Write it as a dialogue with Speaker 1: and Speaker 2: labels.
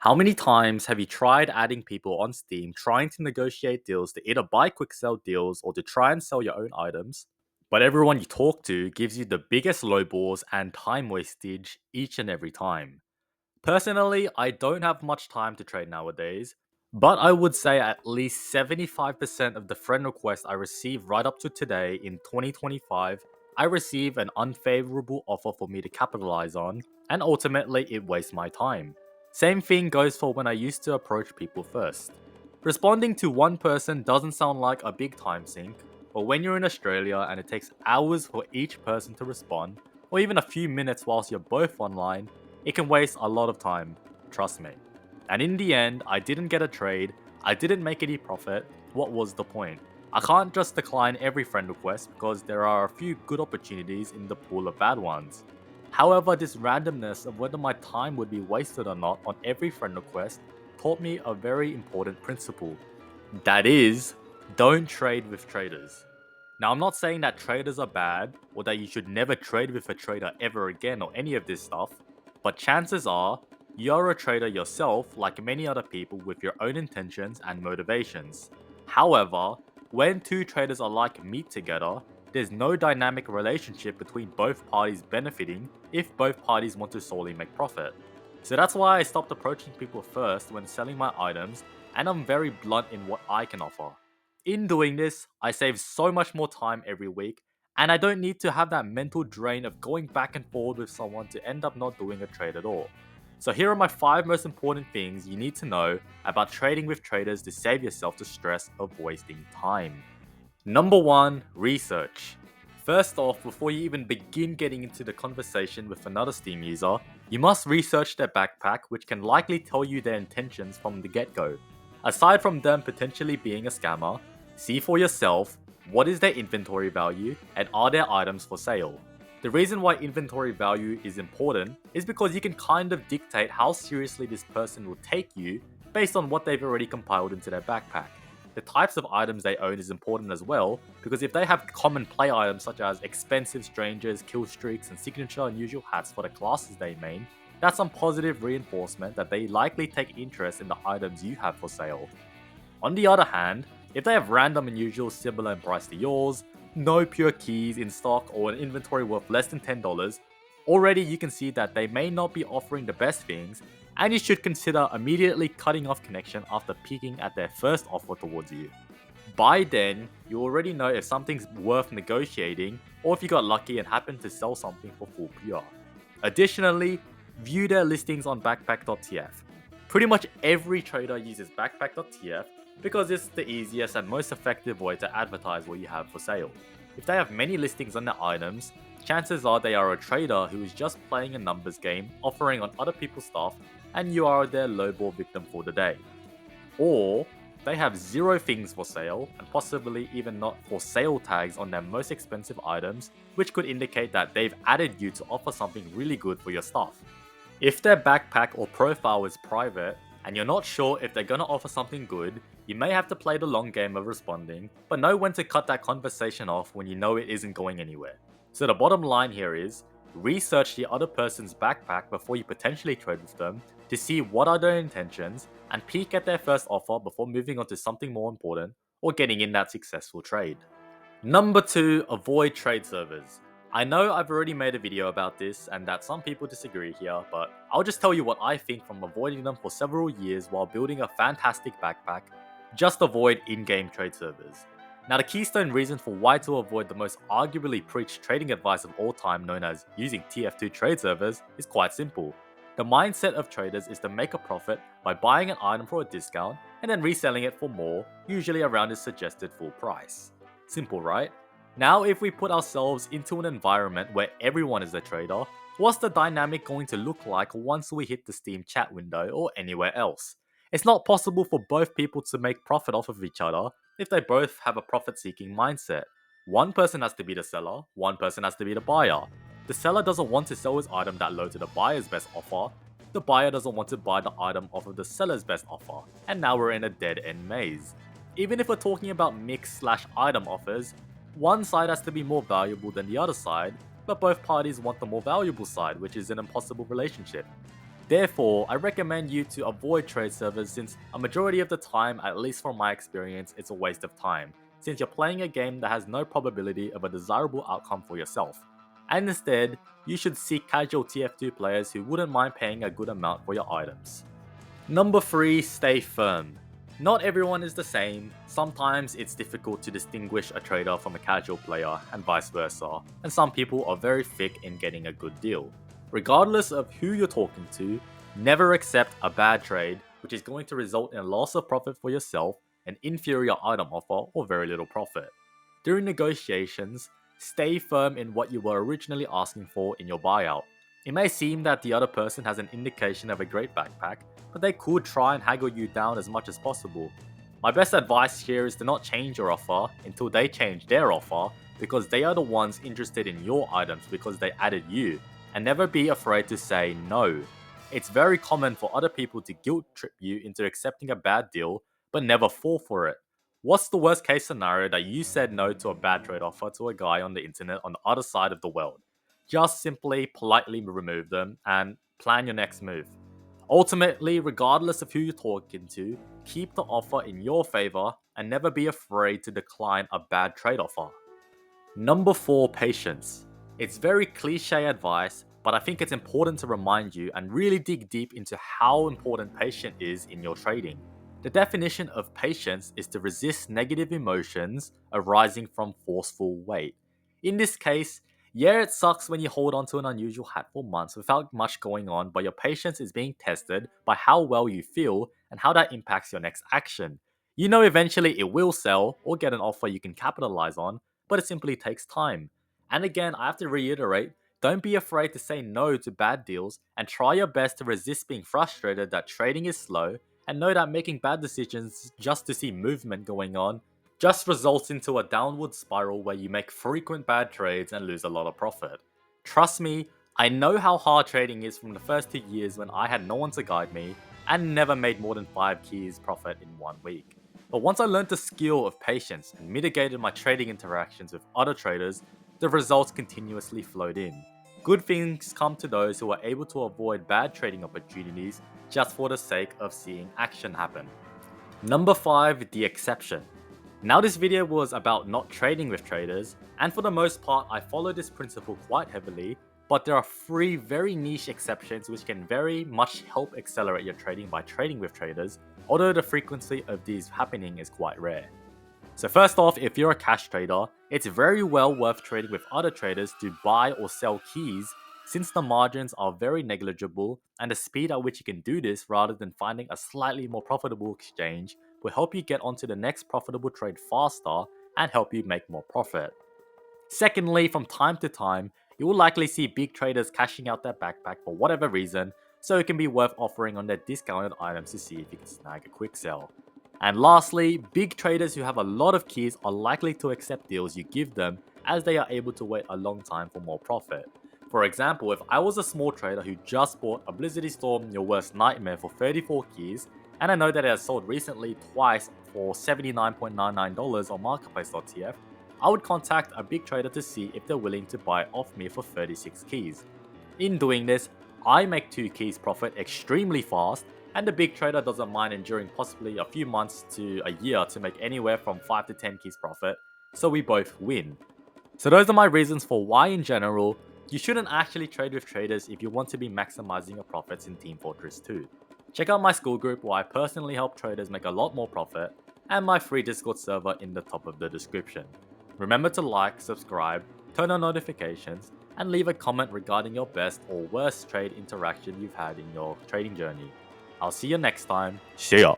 Speaker 1: How many times have you tried adding people on Steam trying to negotiate deals to either buy quick sell deals or to try and sell your own items? But everyone you talk to gives you the biggest lowballs and time wastage each and every time. Personally, I don't have much time to trade nowadays, but I would say at least 75% of the friend requests I receive right up to today in 2025, I receive an unfavorable offer for me to capitalize on, and ultimately it wastes my time. Same thing goes for when I used to approach people first. Responding to one person doesn't sound like a big time sink, but when you're in Australia and it takes hours for each person to respond, or even a few minutes whilst you're both online, it can waste a lot of time, trust me. And in the end, I didn't get a trade, I didn't make any profit. What was the point? I can't just decline every friend request because there are a few good opportunities in the pool of bad ones. However, this randomness of whether my time would be wasted or not on every friend request taught me a very important principle. That is, don't trade with traders. Now, I'm not saying that traders are bad or that you should never trade with a trader ever again or any of this stuff, but chances are you're a trader yourself, like many other people with your own intentions and motivations. However, when two traders alike meet together, there's no dynamic relationship between both parties benefiting if both parties want to solely make profit. So that's why I stopped approaching people first when selling my items, and I'm very blunt in what I can offer. In doing this, I save so much more time every week, and I don't need to have that mental drain of going back and forth with someone to end up not doing a trade at all. So here are my 5 most important things you need to know about trading with traders to save yourself the stress of wasting time. Number 1, research. First off, before you even begin getting into the conversation with another Steam user, you must research their backpack, which can likely tell you their intentions from the get-go. Aside from them potentially being a scammer, see for yourself what is their inventory value and are their items for sale. The reason why inventory value is important is because you can kind of dictate how seriously this person will take you based on what they've already compiled into their backpack. The types of items they own is important as well, because if they have common play items such as expensive strangers, kill streaks, and signature unusual hats for the classes they main, that's some positive reinforcement that they likely take interest in the items you have for sale. On the other hand, if they have random unusual similar in price to yours, no pure keys in stock, or an inventory worth less than $10, already you can see that they may not be offering the best things, and you should consider immediately cutting off connection after peeking at their first offer towards you. By then, you already know if something's worth negotiating, or if you got lucky and happened to sell something for full PR. Additionally, view their listings on backpack.tf. Pretty much every trader uses backpack.tf because it's the easiest and most effective way to advertise what you have for sale. If they have many listings on their items, chances are they are a trader who is just playing a numbers game, offering on other people's stuff, and you are their lowball victim for the day. Or they have 0 things for sale, and possibly even not for sale tags on their most expensive items, which could indicate that they've added you to offer something really good for your stuff. If their backpack or profile is private, and you're not sure if they're gonna offer something good, you may have to play the long game of responding, but know when to cut that conversation off when you know it isn't going anywhere. So the bottom line here is, research the other person's backpack before you potentially trade with them to see what are their intentions, and peek at their first offer before moving on to something more important or getting in that successful trade. Number 2, avoid trade servers. I know I've already made a video about this and that some people disagree here, but I'll just tell you what I think from avoiding them for several years while building a fantastic backpack. Just avoid in-game trade servers. Now, the keystone reason for why to avoid the most arguably preached trading advice of all time, known as using TF2 trade servers, is quite simple. The mindset of traders is to make a profit by buying an item for a discount and then reselling it for more, usually around its suggested full price. Simple, right? Now, if we put ourselves into an environment where everyone is a trader, what's the dynamic going to look like once we hit the Steam chat window or anywhere else? It's not possible for both people to make profit off of each other if they both have a profit-seeking mindset. One person has to be the seller, one person has to be the buyer. The seller doesn't want to sell his item that low to the buyer's best offer. The buyer doesn't want to buy the item off of the seller's best offer. And now we're in a dead-end maze. Even if we're talking about mix/item offers, one side has to be more valuable than the other side, but both parties want the more valuable side, which is an impossible relationship. Therefore, I recommend you to avoid trade servers since a majority of the time, at least from my experience, it's a waste of time, since you're playing a game that has no probability of a desirable outcome for yourself. And instead, you should seek casual TF2 players who wouldn't mind paying a good amount for your items. Number 3, stay firm. Not everyone is the same. Sometimes it's difficult to distinguish a trader from a casual player and vice versa, and some people are very thick in getting a good deal. Regardless of who you're talking to, never accept a bad trade, which is going to result in a loss of profit for yourself, an inferior item offer, or very little profit. During negotiations, stay firm in what you were originally asking for in your buyout. It may seem that the other person has an indication of a great backpack, but they could try and haggle you down as much as possible. My best advice here is to not change your offer until they change their offer, because they are the ones interested in your items because they added you, and never be afraid to say no. It's very common for other people to guilt trip you into accepting a bad deal, but never fall for it. What's the worst case scenario that you said no to a bad trade offer to a guy on the internet on the other side of the world? Just simply politely remove them and plan your next move. Ultimately, regardless of who you're talking to, keep the offer in your favor and never be afraid to decline a bad trade offer. Number 4, patience. It's very cliche advice, but I think it's important to remind you and really dig deep into how important patience is in your trading. The definition of patience is to resist negative emotions arising from forceful wait. In this case, yeah, it sucks when you hold on to an unusual hat for months without much going on, but your patience is being tested by how well you feel and how that impacts your next action. You know eventually it will sell or get an offer you can capitalize on, but it simply takes time. And again, I have to reiterate, don't be afraid to say no to bad deals and try your best to resist being frustrated that trading is slow, and know that making bad decisions just to see movement going on just results into a downward spiral where you make frequent bad trades and lose a lot of profit. Trust me, I know how hard trading is from the first 2 years when I had no one to guide me and never made more than 5 keys profit in 1 week. But once I learned the skill of patience and mitigated my trading interactions with other traders, the results continuously flowed in. Good things come to those who are able to avoid bad trading opportunities just for the sake of seeing action happen. Number 5, the exception. Now this video was about not trading with traders, and for the most part I follow this principle quite heavily, but there are 3 very niche exceptions which can very much help accelerate your trading by trading with traders, although the frequency of these happening is quite rare. So first off, if you're a cash trader, it's very well worth trading with other traders to buy or sell keys, since the margins are very negligible and the speed at which you can do this rather than finding a slightly more profitable exchange will help you get onto the next profitable trade faster and help you make more profit. Secondly, from time to time, you will likely see big traders cashing out their backpack for whatever reason, so it can be worth offering on their discounted items to see if you can snag a quick sell. And lastly, big traders who have a lot of keys are likely to accept deals you give them, as they are able to wait a long time for more profit. For example, if I was a small trader who just bought a Blizzardy Storm Your Worst Nightmare for 34 keys, and I know that it has sold recently twice for $79.99 on marketplace.tf, I would contact a big trader to see if they're willing to buy off me for 36 keys. In doing this, I make 2 keys profit extremely fast, and the big trader doesn't mind enduring possibly a few months to a year to make anywhere from 5 to 10 keys profit, so we both win. So those are my reasons for why in general, you shouldn't actually trade with traders if you want to be maximizing your profits in Team Fortress 2. Check out my school group where I personally help traders make a lot more profit, and my free Discord server in the top of the description. Remember to like, subscribe, turn on notifications, and leave a comment regarding your best or worst trade interaction you've had in your trading journey. I'll see you next time. See ya!